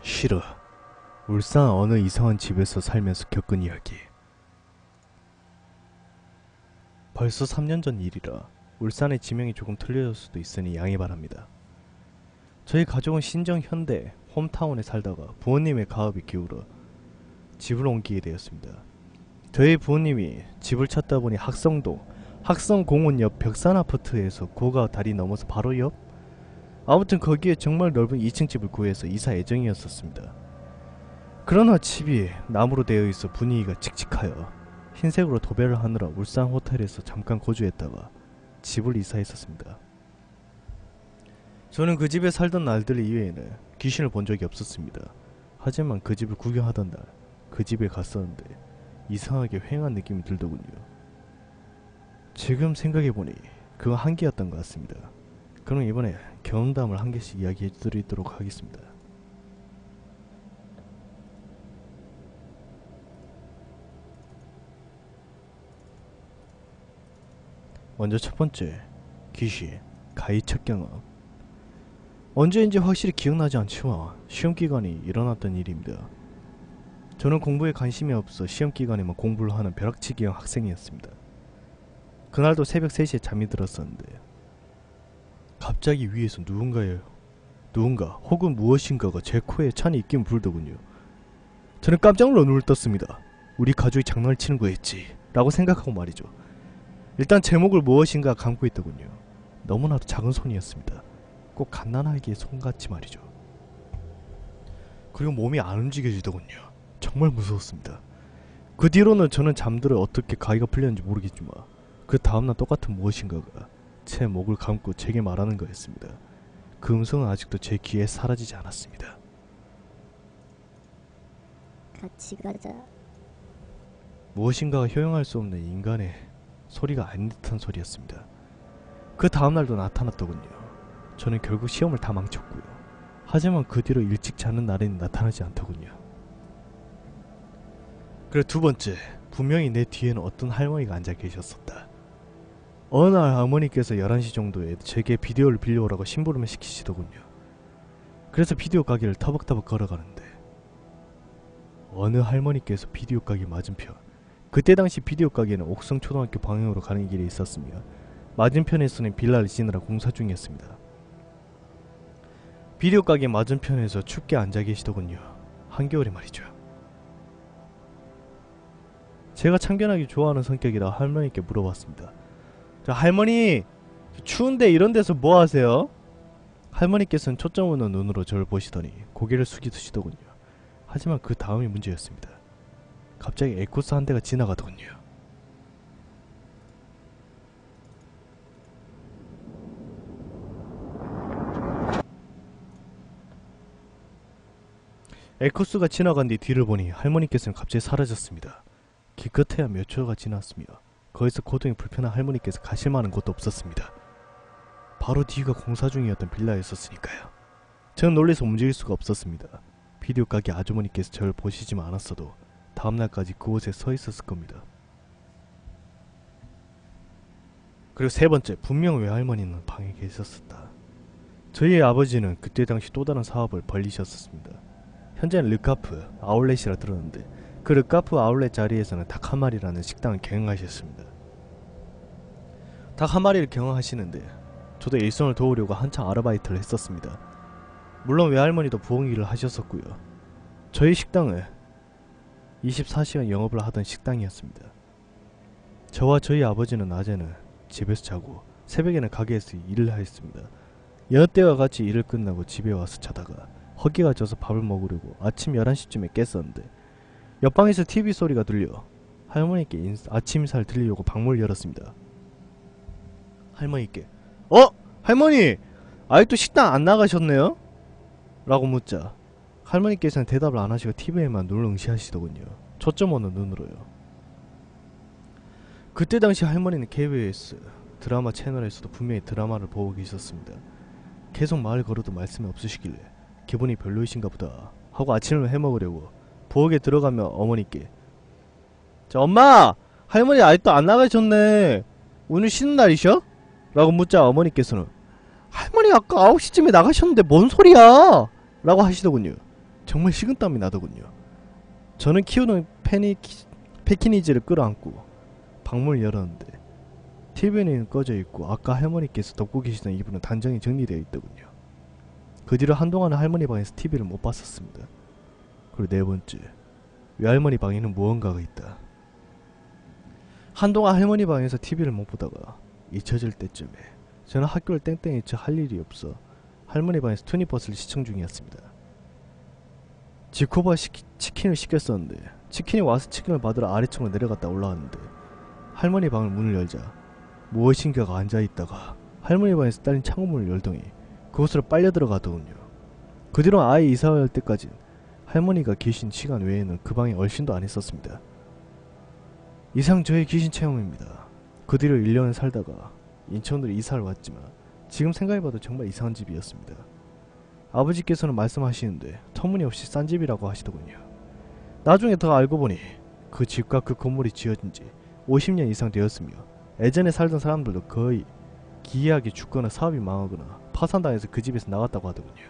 싫어. 울산 어느 이상한 집에서 살면서 겪은 이야기. 벌써 3년 전 일이라 울산의 지명이 조금 틀려질 수도 있으니 양해 바랍니다. 저희 가족은 신정 현대 홈타운에 살다가 부모님의 가업이 기울어 집을 옮기게 되었습니다. 저희 부모님이 집을 찾다 보니 학성공원 옆 벽산 아파트에서 고가 다리 넘어서 바로 옆? 아무튼 거기에 정말 넓은 2층 집을 구해서 이사 예정이었었습니다. 그러나 집이 나무로 되어 있어 분위기가 칙칙하여 흰색으로 도배를 하느라 울산 호텔에서 잠깐 거주했다가 집을 이사했었습니다. 저는 그 집에 살던 날들 이외에는 귀신을 본 적이 없었습니다. 하지만 그 집을 구경하던 날 그 집에 갔었는데 이상하게 휑한 느낌이 들더군요. 지금 생각해보니 그건 한계였던 것 같습니다. 그럼 이번에 경험담을 한 개씩 이야기해드리도록 하겠습니다. 먼저 첫 번째, 귀신, 가히 첫 경험. 언제인지 확실히 기억나지 않지만 시험기간이 일어났던 일입니다. 저는 공부에 관심이 없어 시험기간에만 공부를 하는 벼락치기형 학생이었습니다. 그날도 새벽 3시에 잠이 들었었는데 갑자기 위에서 누군가 혹은 무엇인가가 제 코에 찬이 있긴 불더군요. 저는 깜짝 놀라 눈을 떴습니다. 우리 가족이 장난을 치는 거였지 라고 생각하고 말이죠. 일단 제 목을 무엇인가 감고 있더군요. 너무나도 작은 손이었습니다. 꼭 갓난아기의 손같이 말이죠. 그리고 몸이 안 움직여지더군요. 정말 무서웠습니다. 그 뒤로는 저는 잠들어 어떻게 가위가 풀렸는지 모르겠지만 그 다음날 똑같은 무엇인가가 제 목을 감고 제게 말하는 거였습니다. 그 음성은 아직도 제 귀에 사라지지 않았습니다. 같이 가자. 무엇인가가 효용할 수 없는 인간의 소리가 아닌 듯한 소리였습니다. 그 다음날도 나타났더군요. 저는 결국 시험을 다 망쳤고요. 하지만 그 뒤로 일찍 자는 날에는 나타나지 않더군요. 그리고 두 번째, 분명히 내 뒤에는 어떤 할머니가 앉아 계셨었다. 어느 날 어머니께서 11시 정도에 제게 비디오를 빌려오라고 심부름을 시키시더군요. 그래서 비디오 가게를 터벅터벅 걸어가는데 어느 할머니께서 비디오 가게 맞은편, 그때 당시 비디오 가게는 옥성초등학교 방향으로 가는 길에 있었으며 맞은편에서는 빌라를 지느라 공사 중이었습니다. 비디오 가게 맞은편에서 춥게 앉아 계시더군요. 한겨울에 말이죠. 제가 참견하기 좋아하는 성격이라 할머니께 물어봤습니다. 자, 할머니, 추운데 이런 데서 뭐 하세요? 할머니께서는 초점 없는 눈으로 저를 보시더니 고개를 숙이시더군요. 하지만 그 다음이 문제였습니다. 갑자기 에코스 한 대가 지나가더군요. 에코스가 지나간 뒤 뒤를 보니 할머니께서는 갑자기 사라졌습니다. 기껏해야 몇 초가 지났으며 거기서 고통이 불편한 할머니께서 가실 만한 곳도 없었습니다. 바로 뒤가 공사 중이었던 빌라였었으니까요. 저는 놀라서 움직일 수가 없었습니다. 비디오 가게 아주머니께서 저를 보시지만 않았어도 다음날까지 그곳에 서 있었을 겁니다. 그리고 세 번째, 분명 외할머니는 방에 계셨었다. 저희 아버지는 그때 당시 또 다른 사업을 벌리셨었습니다. 현재는 르카프 아울렛이라 들었는데 그 르카프 아울렛 자리에서는 닭 한 마리라는 식당을 경영하셨습니다. 닭 한 마리를 경영하시는데 저도 일손을 도우려고 한창 아르바이트를 했었습니다. 물론 외할머니도 부엌일을 하셨었고요. 저희 식당은 24시간 영업을 하던 식당이었습니다. 저와 저희 아버지는 낮에는 집에서 자고 새벽에는 가게에서 일을 하였습니다. 여느 때와 같이 일을 끝나고 집에 와서 자다가 허기가 져서 밥을 먹으려고 아침 11시쯤에 깼었는데 옆방에서 TV 소리가 들려 할머니께 아침 인사를 드리려고 방문을 열었습니다. 할머니께 할머니! 아직도 식당 안 나가셨네요? 라고 묻자 할머니께서는 대답을 안 하시고 TV에만 눈을 응시하시더군요. 초점 없는 눈으로요. 그때 당시 할머니는 KBS 드라마 채널에서도 분명히 드라마를 보고 계셨습니다. 계속 말 걸어도 말씀이 없으시길래 기분이 별로이신가 보다 하고 아침을 해먹으려고 부엌에 들어가며 어머니께 자, 엄마! 할머니 아직도 안 나가셨네. 오늘 쉬는 날이셔? 라고 묻자 어머니께서는 할머니 아까 9시쯤에 나가셨는데 뭔 소리야? 라고 하시더군요. 정말 식은땀이 나더군요. 저는 키우는 패키니즈를 끌어안고 방문을 열었는데 TV는 꺼져 있고 아까 할머니께서 덮고 계시던 이불은 단정히 정리되어 있더군요. 그 뒤로 한동안은 할머니 방에서 TV를 못 봤었습니다. 그리고 네 번째, 외할머니 방에는 무언가가 있다. 한동안 할머니 방에서 TV를 못 보다가 잊혀질 때쯤에 저는 학교를 땡땡이 쳐 할 일이 없어 할머니 방에서 투니버스를 시청 중이었습니다. 지코바 치킨을 시켰었는데 치킨이 와서 치킨을 받으러 아래층으로 내려갔다 올라왔는데 할머니 방을 문을 열자 무엇인가가 앉아있다가 할머니 방에서 딸린 창문을 열더니 그곳으로 빨려 들어가더군요. 그 뒤로 아예 이사할 때까진 할머니가 계신 시간 외에는 그 방에 얼씬도 안 했었습니다. 이상 저의 귀신 체험입니다. 그 뒤로 1년을 살다가 인천으로 이사를 왔지만 지금 생각해봐도 정말 이상한 집이었습니다. 아버지께서는 말씀하시는데 터무니없이 싼 집이라고 하시더군요. 나중에 더 알고 보니 그 집과 그 건물이 지어진 지 50년 이상 되었으며 예전에 살던 사람들도 거의 기이하게 죽거나 사업이 망하거나 파산당해서 그 집에서 나갔다고 하더군요.